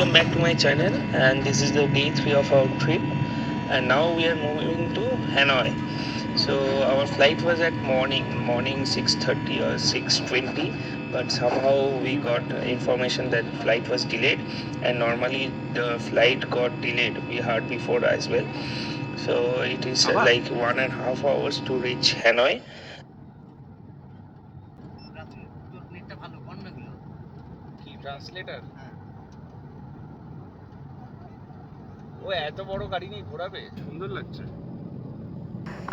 welcome back to my channel, and this is the day 3 of our trip, and now we are moving to Hanoi. So our flight was at morning 6:30 or 6:20, but somehow we got information that flight was delayed, and normally the flight got delayed, we heard before as well. So it is like 1.5 hours to reach Hanoi. Translator ও এত বড় গাড়ি নিয়ে ঘোরাবে সুন্দর লাগছে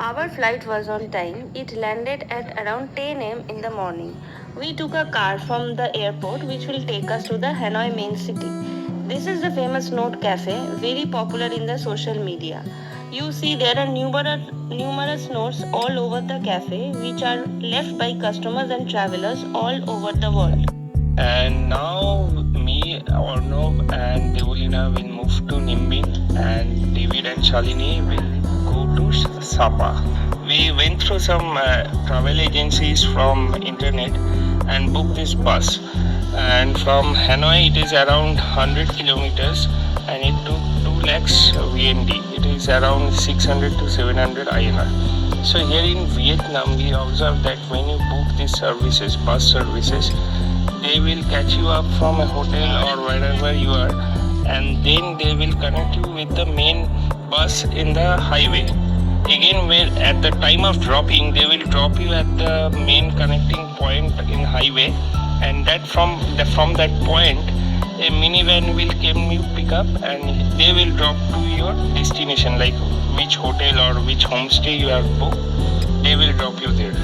Our flight was on time. It landed at around 10 am in the morning. We took a car from the airport which will take us to the Hanoi main city. This is the famous Note Cafe, very popular in the social media. You see there are numerous notes all over the cafe which are left by customers and travelers all over the world. And now me, Arnav and Devolina will move to Ninh Binh, and David and Shalini will go to Sapa. We went through some travel agencies from internet and booked this bus. And from Hanoi it is around 100 kilometers and it took 2 lakhs VND. It is around 600 to 700 INR. So here in Vietnam we observe that when you book these services, bus services, they will catch you up from a hotel or wherever you are, and then they will connect you with the main bus in the highway. Again, where at the time of dropping, they will drop you at the main connecting point in highway, and that from that point, a minivan will come you pick up, and they will drop to your destination, like which hotel or which homestay you have booked. They will drop you there.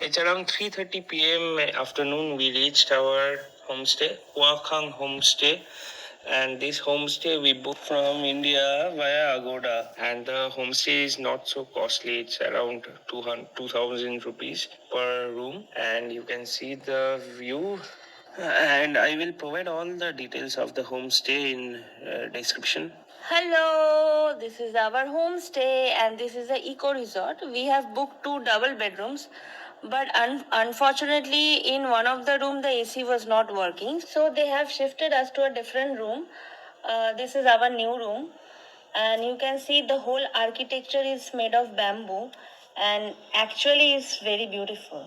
It's around 3:30 p.m. afternoon. We reached our homestay, Quoc Khanh Homestay, and this homestay we booked from India via Agoda. And the homestay is not so costly. It's around 2,000 rupees per room, and you can see the view. And I will provide all the details of the homestay in description. Hello, this is our homestay and this is a eco resort. We have booked 2 double bedrooms, but unfortunately in one of the room the AC was not working, so they have shifted us to a different room. This is our new room, and you can see the whole architecture is made of bamboo and actually is very beautiful.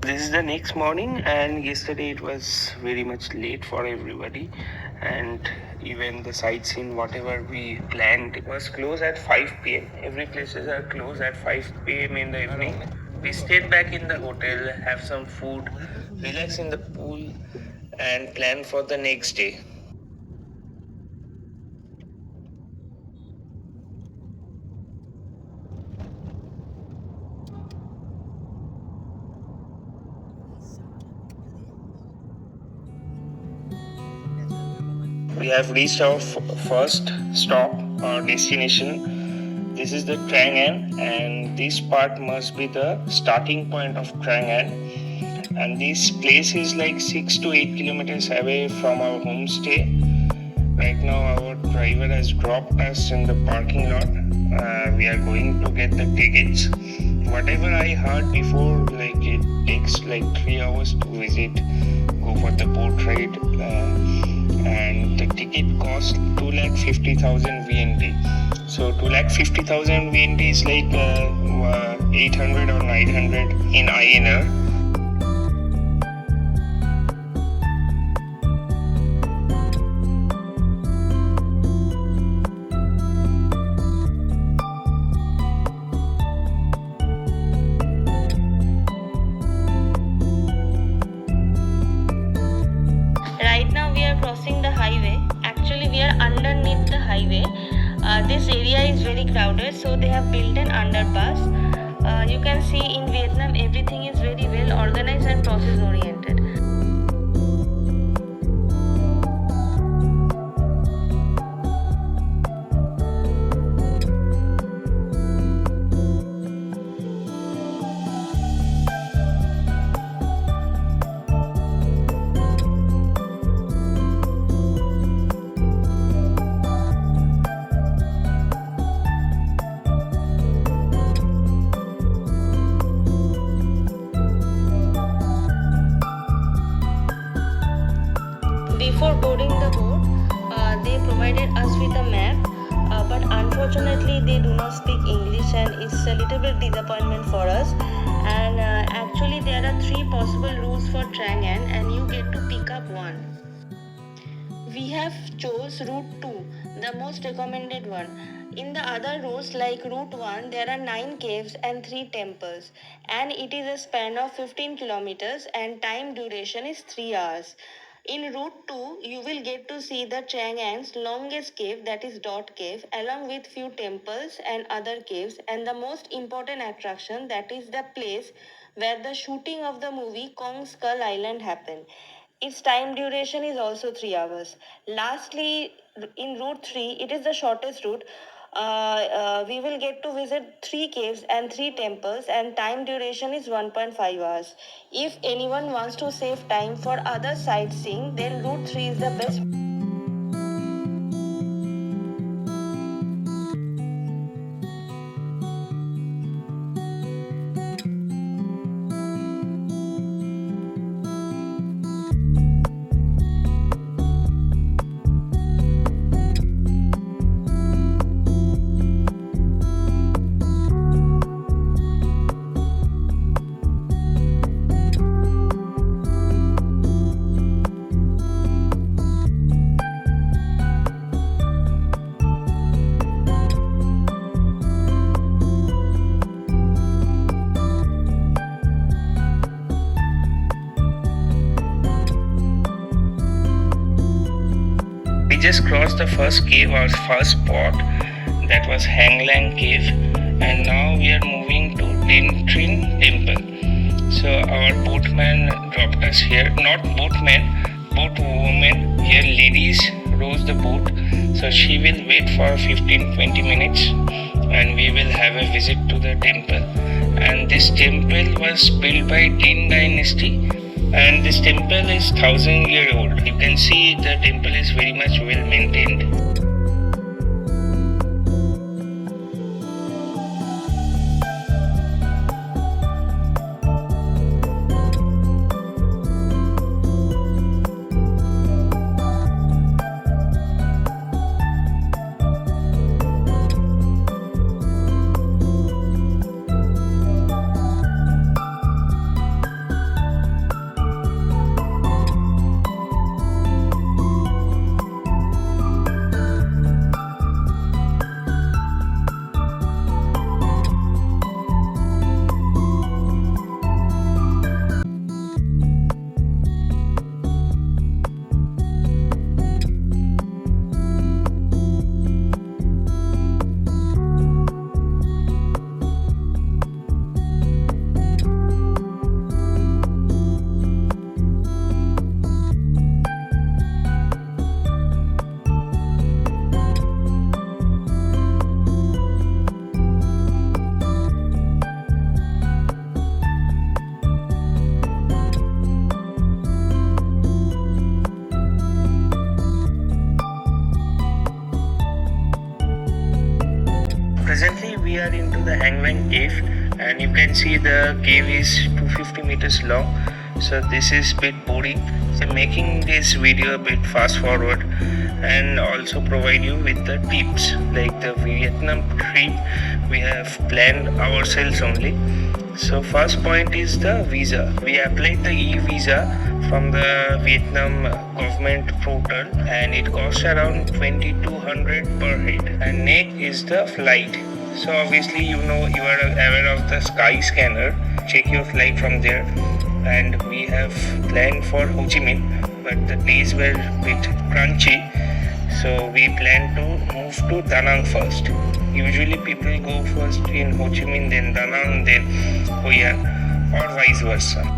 This is the next morning, and yesterday it was very much late for everybody, and even the sightseeing whatever we planned was closed at 5 p.m. Every places are closed at 5 p.m. in the evening. We stayed back in the hotel, have some food, relax in the pool, and plan for the next day. We have reached our first stop, our destination. This is the Trang, and this part must be the starting point of Trang. And this place is like 6 to 8 kilometers away from our homestay. Right now our driver has dropped us in the parking lot. We are going to get the tickets. Whatever I heard before, like it takes like 3 hours to visit, go for the boat ride, and the ticket cost 2,50,000 VND. So 2,50,000 VND is like 800 or 900 in INR. are underneath the highway. This area is very crowded, so they have built an underpass. You can see in Vietnam everything is very well organized and process oriented. Before boarding the boat, they provided us with a map, but unfortunately they do not speak English and it's a little bit disappointment for us. And actually there are 3 possible routes for Trang An and you get to pick up one. We have chose route 2, the most recommended one. In the other routes like route 1, there are 9 caves and 3 temples, and it is a span of 15 kilometers and time duration is 3 hours. In route 2, you will get to see the Trang An's longest cave, that is Dot Cave, along with few temples and other caves, and the most important attraction, that is the place where the shooting of the movie Kong Skull Island happened. Its time duration is also 3 hours. Lastly, in route 3, it is the shortest route. We will get to visit 3 caves and 3 temples, and time duration is 1.5 hours. If anyone wants to save time for other sightseeing, then route 3 is the best. We just crossed the first cave, our first spot, that was Hang Lang Cave, and now we are moving to Tin Trin Temple. So our boatman dropped us here, not boatman, boat woman. Here ladies rows the boat, so she will wait for 15-20 minutes and we will have a visit to the temple. And this temple was built by Tin Dynasty, and this temple is 1,000-year-old. You can see the temple is very much well maintained. Presently we are into the Hang Lang Cave, and you can see the cave is 250 meters long. So this is a bit boring. So making this video a bit fast forward and also provide you with the tips, like the Vietnam trip we have planned ourselves only. So first point is the visa. We applied the e-visa from the Vietnam government portal, and it costs around 2200 per head. And next is the flight. So obviously you are aware of the Sky Scanner. Check your flight from there. And we have planned for Ho Chi Minh. but the days were a bit crunchy. So we plan to move to Danang first. Usually people go first in Ho Chi Minh, then Danang, then Hoian, or vice versa.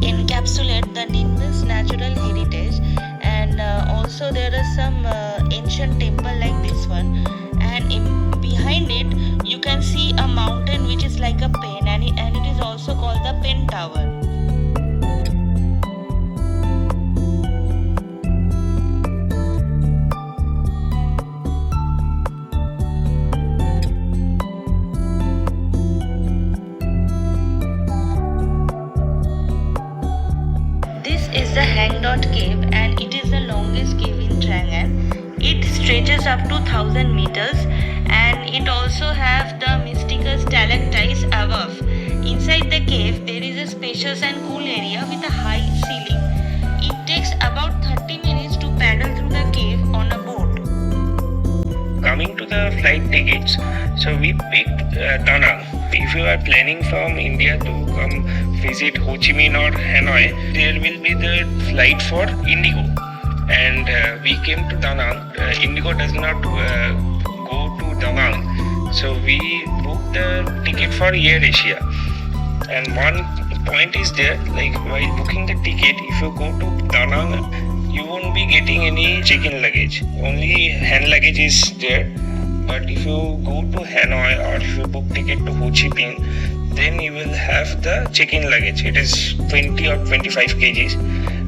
Encapsulate the Ninh Binh natural heritage, and also there is some ancient temple like this one, and behind it you can see a mountain which is like a pen, and it is also called the pen tower. Is the Hang Dot Cave, and it is the longest cave in Trang. It stretches up to 1000 meters, and it also have the mystical stalactites above. Inside the cave there is a spacious and cool area with a high ceiling. It takes about 30 minutes to paddle through the cave on a boat. Coming to the flight tickets, so we picked Danang. If you are planning from India to come visit Ho Chi Minh or Hanoi, there will be the flight for Indigo. And we came to Danang. Indigo does not go to Danang. So we booked the ticket for Air Asia. And one point is there, like while booking the ticket, if you go to Danang, you won't be getting any check-in luggage. Only hand luggage is there. But if you go to Hanoi or if you book ticket to Ho Chi Minh, then you will have the check-in luggage. It is 20 or 25 kgs.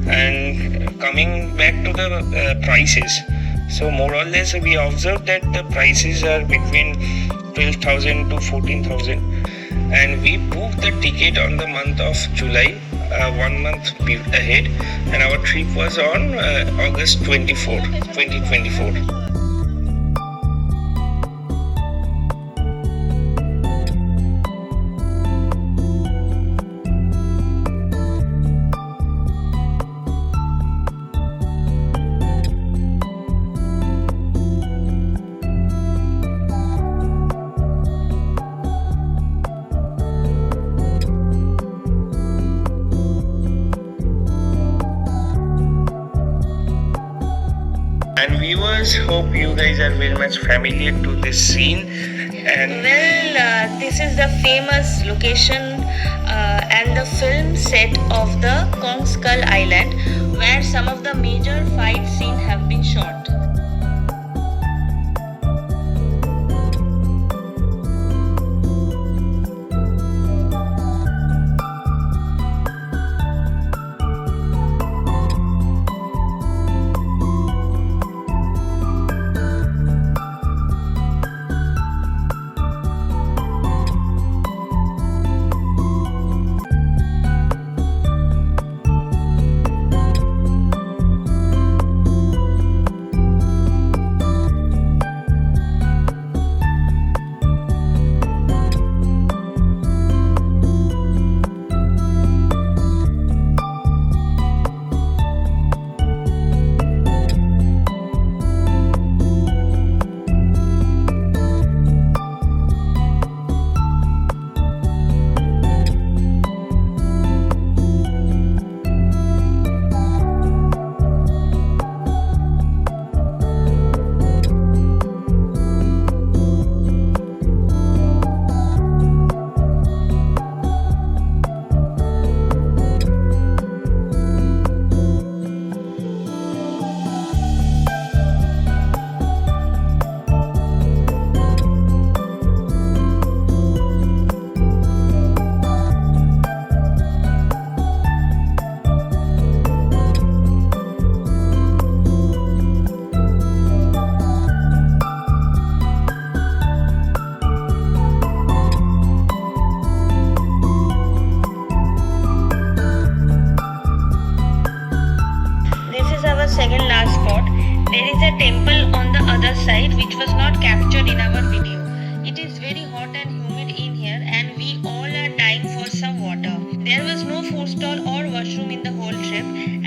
And coming back to the prices, so more or less we observed that the prices are between 12,000 to 14,000. And we booked the ticket on the month of July, 1 month ahead, and our trip was on August 24, 2024. And viewers, hope you guys are very much familiar to this scene. And well, this is the famous location and the film set of the Kong Skull Island, where some of the major fight scenes have been shot.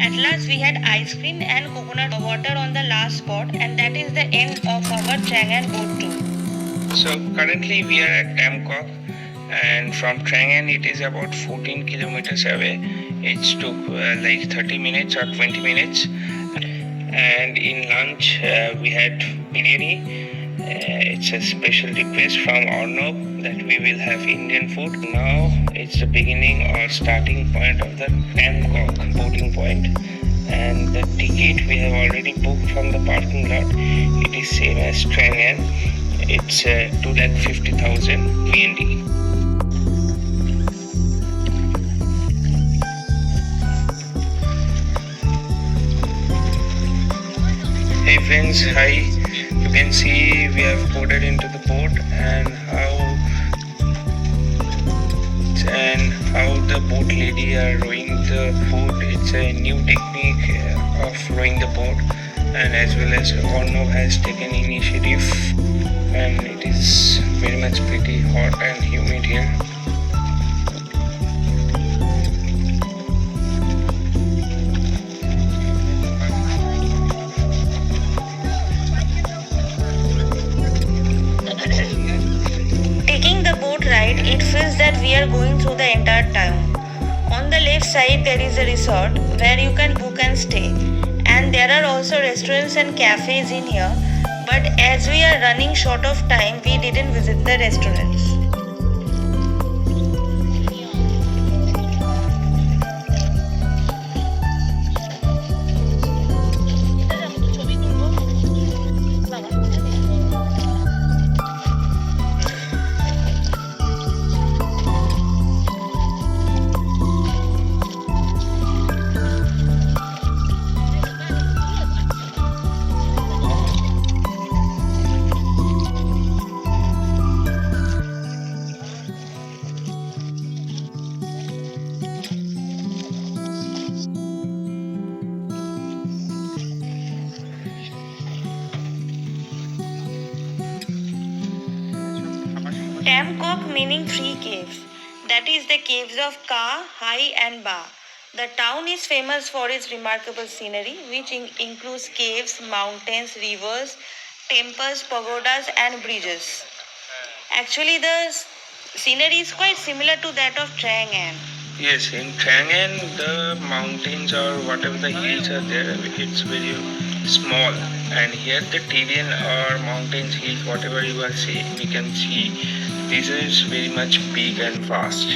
At last we had ice cream and coconut water on the last spot, and that is the end of our Trang boat tour. So currently we are at Bangkok, and from Trang it is about 14 kilometers away. It took like 30 minutes or 20 minutes. And in lunch we had biryani. It's a special request from Arnav that we will have Indian food. Now it's the beginning or starting point of the Bangkok boarding point, and the ticket we have already booked from the parking lot. It is same as Trang. It's 250,000 VND. Hey friends, hi. You can see we have boarded into the boat, and how the boat lady are rowing the boat. It's a new technique of rowing the boat, and as well as Arnav has taken initiative, and it is very much pretty hot and humid here. Ride, it feels that we are going through the entire town. On the left side there is a resort where you can book and stay, and there are also restaurants and cafes in here, but as we are running short of time we didn't visit the restaurants. Bangkok meaning three caves. That is the caves of Ka, Hai and Ba. The town is famous for its remarkable scenery, which includes caves, mountains, rivers, temples, pagodas and bridges. Actually, the scenery is quite similar to that of Trang An. Yes, in Trang the mountains or whatever the hills are there, it's very small. And here the terrain or mountains, hills, whatever you are saying, we can see this is very much big and vast.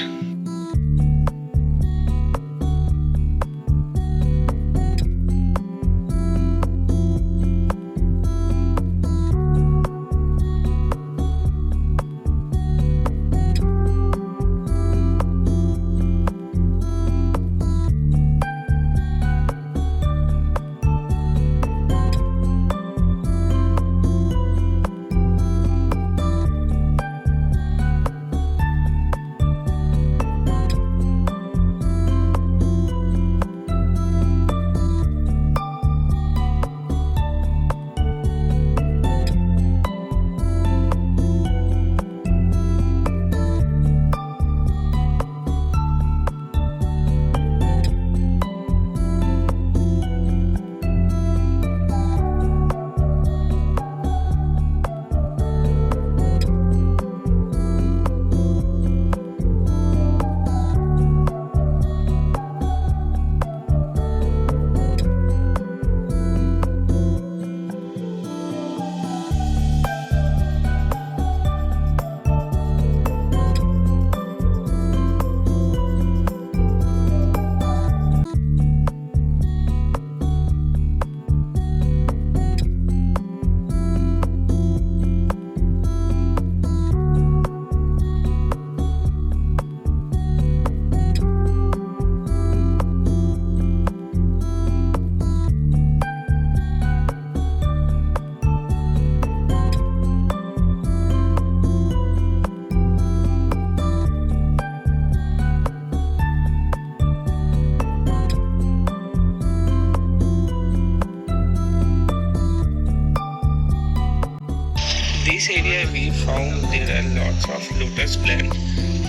This area we found there are lots of lotus plants.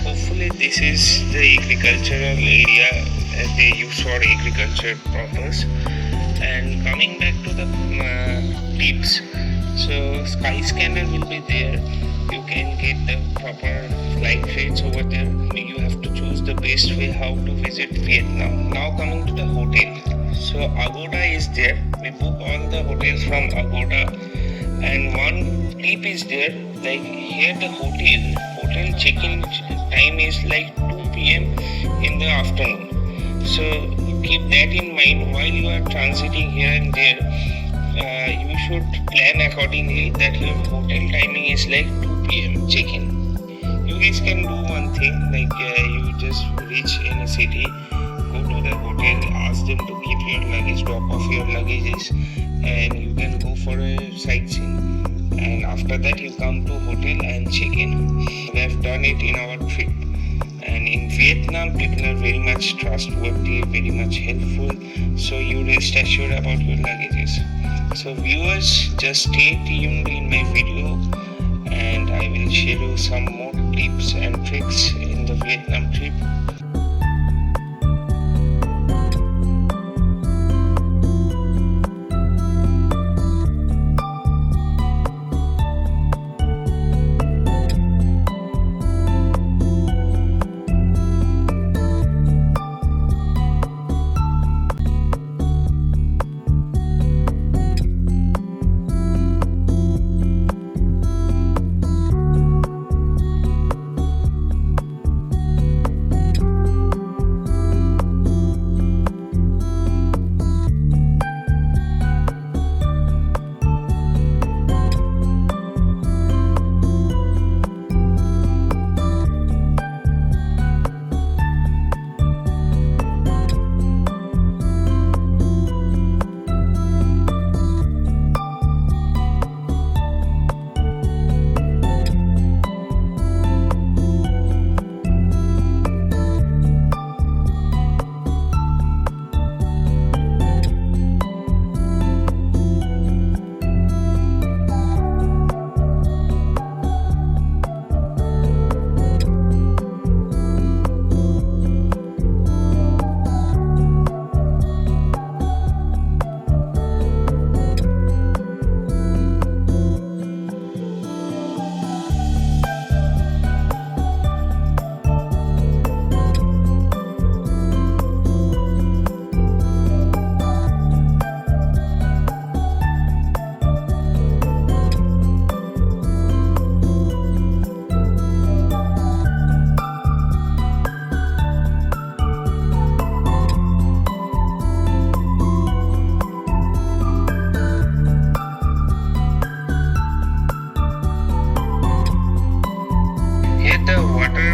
Hopefully this is the agricultural area they use for agriculture purpose. And coming back to the tips, so sky scanner will be there. You can get the proper flight rates over there. You have to choose the best way how to visit Vietnam. Now coming to the hotel, so Agoda is there. We book all the hotels from Agoda, and one tip is there, like here the hotel check-in time is like 2 p.m. in the afternoon. So keep that in mind while you are transiting here and there. You should plan accordingly that your hotel timing is like 2 p.m. check-in. You guys can do one thing, like you just reach in a city, go to the hotel, ask them to keep your luggage, drop off your luggages, and you can go for a sightseeing. And after that you come to hotel and check in. We have done it in our trip. And in Vietnam, people are very much trustworthy, very much helpful. So you rest assured about your luggages. So viewers, just stay tuned in my video, and I will share you some more tips and tricks in the Vietnam trip.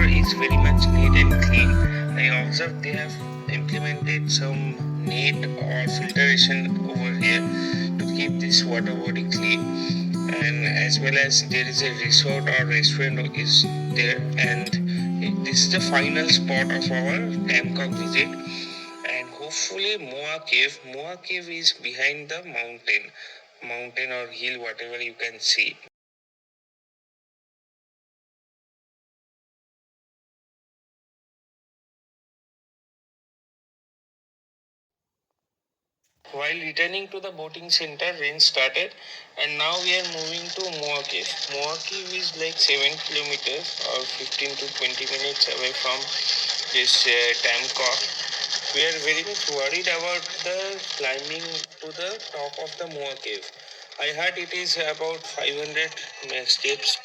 Is very much neat and clean. I observed they have implemented some net or filtration over here to keep this water body clean, and as well as there is a resort or restaurant is there, and this is the final spot of our Bangkok visit. And hopefully Muwa cave is behind the mountain or hill, whatever you can see. While returning to the boating center, rain started, and now we are moving to Muwa Cave. Muwa Cave is like 7 kilometers or 15 to 20 minutes away from this Bangkok. We are very much worried about the climbing to the top of the Muwa Cave. I heard it is about 500 steps.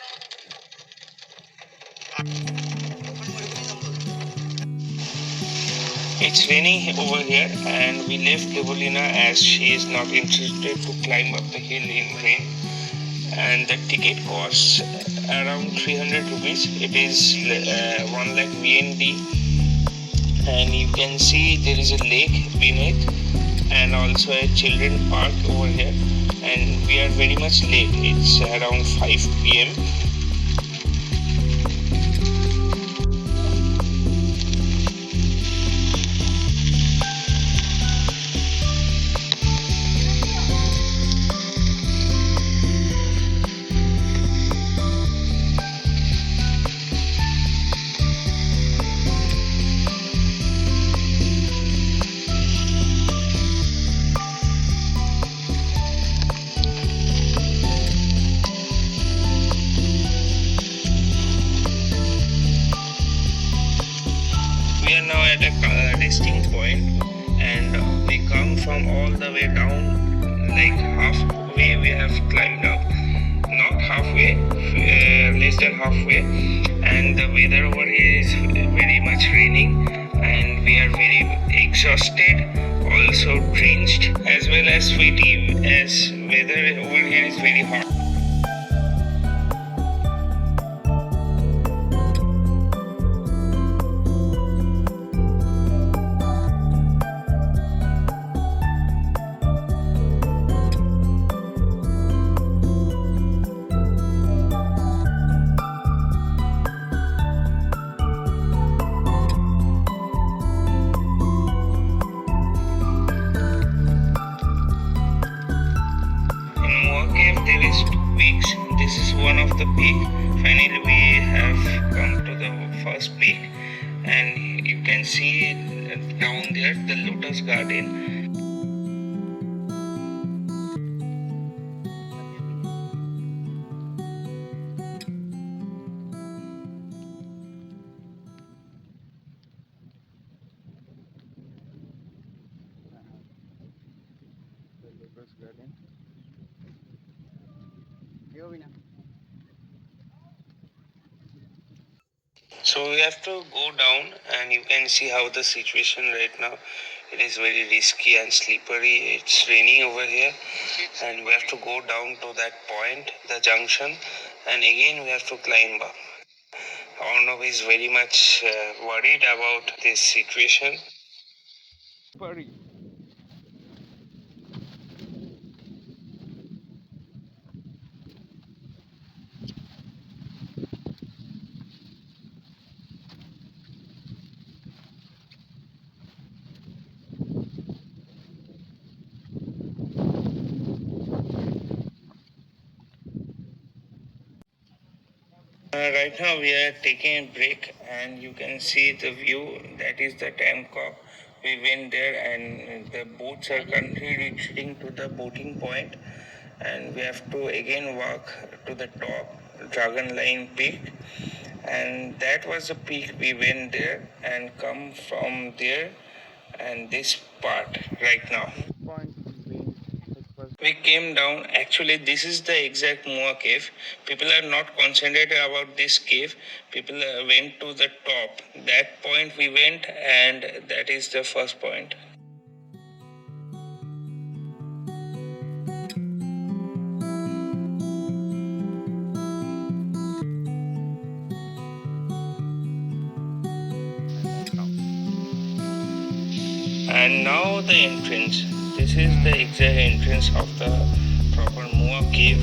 It's raining over here, and we left Debolina as she is not interested to climb up the hill in rain. And the ticket costs around 300 rupees. It is 1 lakh VND, and you can see there is a lake beneath and also a children park over here. And we are very much late. It's around 5 p.m. now at a resting point, and we come from all the way down, like halfway we have climbed up, not halfway, less than halfway, and the weather over here is very much raining, and we are very exhausted, also drenched, as well as sweaty, as weather over here is very hot. There is 2 peaks. This is one of the peak. Finally we have come to the first peak, and you can see down there the lotus garden. So we have to go down, and you can see how the situation right now. It is very risky and slippery. It's raining over here, and we have to go down to that point, the junction, and again we have to climb up. Arnav is very much worried about this situation. Right now we are taking a break, and you can see the view. That is the Quoc. We went there, and the boats are currently retreating to the boating point, and we have to again walk to the top, Dragon Line Peak, and that was the peak. We went there and come from there, and this part right now. We came down. Actually, this is the exact Muwa cave. People are not concentrated about this cave. People went to the top. That point we went, and that is the first point. And now the entrance. This is the exact entrance of the proper Muwa cave,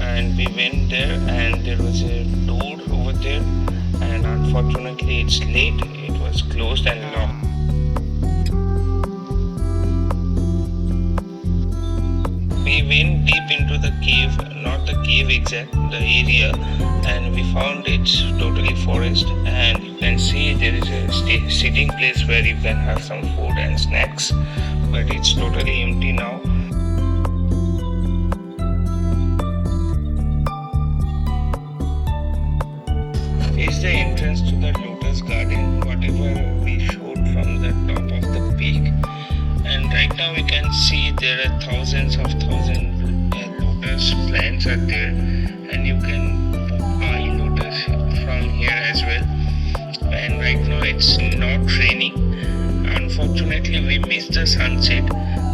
and we went there, and there was a door over there, and unfortunately it's late. It was closed and locked. We went deep into the cave, not the cave exact, the area, and we found it's totally forest, and you can see there is a sitting place where you can have some food and snacks, but it's totally empty now. It's the entrance to the lotus garden, whatever we showed from the top of the peak. And right now we can see there are thousands lotus plants are there, and you can buy lotus from here as well. And right now it's not raining. Unfortunately we missed the sunset.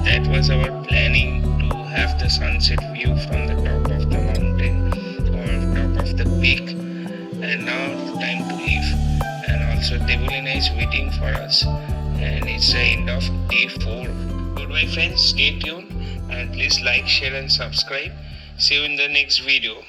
That was our planning, to have the sunset view from the top of the mountain or top of the peak. And now time to leave. And also Devolina is waiting for us. And it's the end of day 4. Goodbye friends, stay tuned, and please like, share and subscribe. See you in the next video.